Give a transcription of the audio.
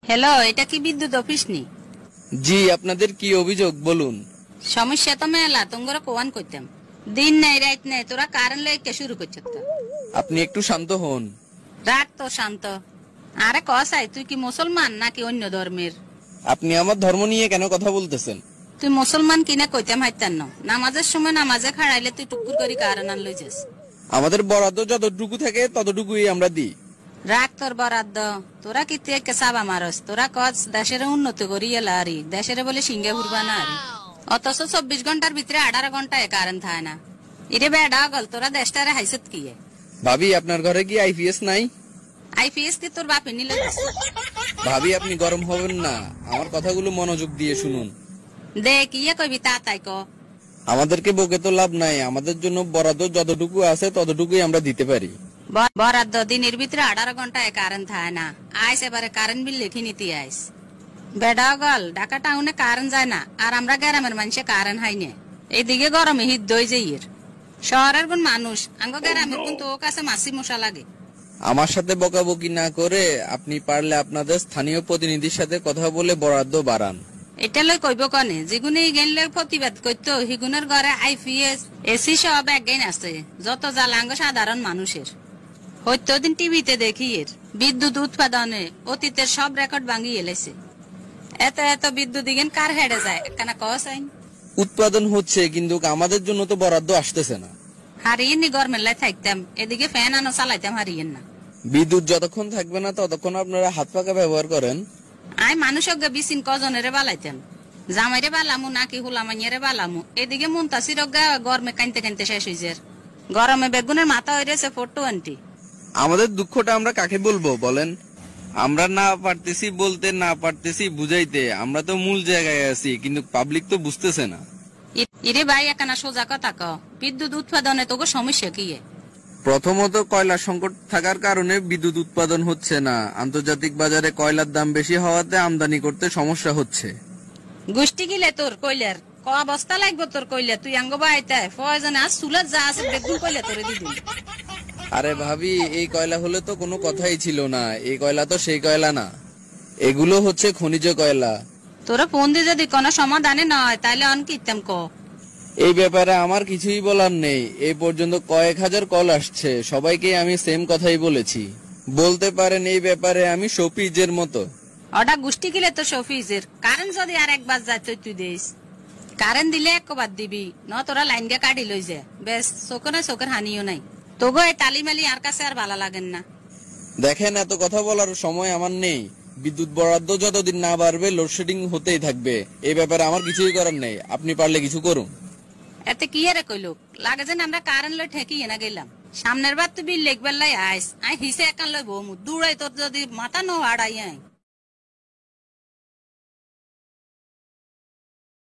Hello, এটা কি বিদ্যুৎ অফিস নি? জি, আপনাদের কি অভিযোগ বলুন। সমস্যা তো মেলা, তোমরা কোয়ান করতাম। দিন নাই রাত নাই, তোরা কারণ লইকে শুরু করছ তো। আপনি একটু শান্ত হন। রাখ তো শান্ত। আরে কসাই, তুই কি মুসলমান নাকি অন্য ধর্মের? আপনি আমার ধর্ম নিয়ে কেন কথা বলতেছেন? তুই মুসলমান কিনা কইতাম হাইতান না। নামাজের সময় নামাজে খাড়াইলে তুই টুকুর করি কারণ আন লই যাস। আমাদের বরাদ্দ যতটুকু থাকে ততটুকুই আমরা দিই। রাখ তোর বরাদ্দ। তোরা কি তে সাবা মারস? তোরা কস দেশের উন্নতি করি এলা আরি, দেশের বলে সিঙ্গে ঘুরবা না আরি। অথচ 24 ঘন্টার ভিতরে 18 ঘন্টায় কারেন্ট থাকে না। ইরে বেডা গল, তোরা দেশটারে হাইসত কি? ভাবি, আপনার ঘরে কি আইপিএস নাই? আইপিএস কি তোর বাপে নিলে? ভাবি, আপনি গরম হবেন না, আমার কথাগুলো মনোযোগ দিয়ে শুনুন। দেখ ইয়ে কইবি তা তাই ক। আমাদেরকে বকে তো লাভ নাই, আমাদের জন্য বরাদ্দ যতটুকু আছে ততটুকুই আমরা দিতে পারি। বরাদ্দ দিনের ভিতরে 18 ঘন্টায় কারেন্ট থাকে না। আইস এবারে কারেন্ট বিল লিখে নিতে আইস। বেডা গল, ঢাকা টাউনে কারেন্ট যায় না, আর আমরা গ্রামের মানুষে কারেন্ট হাই না। এইদিকে গরমে হিট দই যাইয়ের। শহরের কোন মানুষ আঙ্গ গ্রামের কোন তো কাছে মাছি মশা লাগে। আমার সাথে বকাবকি না করে আপনি পারলে আপনাদের স্থানীয় প্রতিনিধির সাথে কথা বলে বরাদ্দ বাড়ান। এটা লই কইব কনে, যেগুনে গেনলে প্রতিবাদ করতো হিগুনের ঘরে আইপিএস এসি সব একগাইন আছে। যত জ্বালাঙ্গ সাধারণ মানুষের হয়তো দিন টিভিতে দেখি এর বিদ্যুৎ উৎপাদনে অতীতের সব রেকর্ড ভাঙি এলেছে। এত এত বিদ্যুৎ দিগেন কার হেডে যায় একখানা কস আইন। উৎপাদন হচ্ছে, কিন্তু আমাদের জন্য তো বরাদ্দ আসতেছে না। হারিয়ে নি গরমের থাকতাম, এদিকে ফ্যান আনো চালাইতাম হারিয়েন না। বিদ্যুৎ যতক্ষণ থাকবে না ততক্ষণ আপনারা হাত পাকা ব্যবহার করেন। আই মানুষ বিচিন কজনের বালাইতাম, জামাইরে বালামু নাকি হুলামাইয়ারে বালামু। এদিকে মুন্তাসির গরমে কানতে কানতে শেষ হয়েছে। গরমে বেগুনের মাথা হয়েছে 420। আমাদের দুঃখটা আমরা কাকে বলবো বলেন? আমরা না পারতেছি বলতে, না পারতেছি বুঝাইতে। আমরা তো মূল জায়গায় আছি, কিন্তু পাবলিক তো বুঝতেছে না। ইরে ভাই, একানা সোজা কথা ক, বিদ্যুৎ উৎপাদনে তোকে সমস্যা কি? প্রথমত কয়লা সংকট থাকার কারণে বিদ্যুৎ উৎপাদন হচ্ছে না। আন্তর্জাতিক বাজারে কয়লার দাম বেশি হওয়াতে আমদানি করতে সমস্যা হচ্ছে। গোষ্ঠী গিলে তোর কইলার ক অবস্থা লাগবে তোর কইলা, তুই আঙ্গ বাইতায় প্রয়োজনে আজ চুলার যা আছে বেগুন কইলা তোরে দিদি। আরে ভাবি, এই কয়লা হলে তো কোনো কথাই ছিল না। এই কয়লা তো সেই কয়লা না, এগুলো হচ্ছে খনিজ কয়লা। তোরা ফোন দিয়ে যদি কোনো সমাধানে নয় তাহলে অন কিতাম ক। এই ব্যাপারে আমার কিছুই বলার নেই। এই পর্যন্ত কয়েক হাজার কল আসছে, সবাইকে আমি সেম কথাই বলেছি। বলতে পারেন এই ব্যাপারে আমি শফিজের মতো। ওটা গোষ্ঠী গিলে তো শফিজের। কারেন্ট যদি আর একবার যায় তুই দিস। কারেন্ট দিলে একবার দিবি, ন তোরা লাইন গে কাটি লই যা বেশ। চোখের হানিও নাই। তোগো এই তালিমালি আর কাছে আর ভালো লাগেন না। দেখেন, এত কথা বলার সময় আমার নেই। বিদ্যুৎ বরাদ্দ যতদিন না বাড়বে লোডশেডিং হতেই থাকবে। এই ব্যাপারে আমার কিছুই করার নেই, আপনি পারলে কিছু করুন। এতে কি আরে কইলো লাগে যেন আমরা কারেন্ট লই ঠেকিয়ে না গেলাম। সামনের বার তুই বিল লেখবার লাই আইস, আই হিসে একান লই বমু দূরাই তোর যদি মাথা নো আড়াই আই।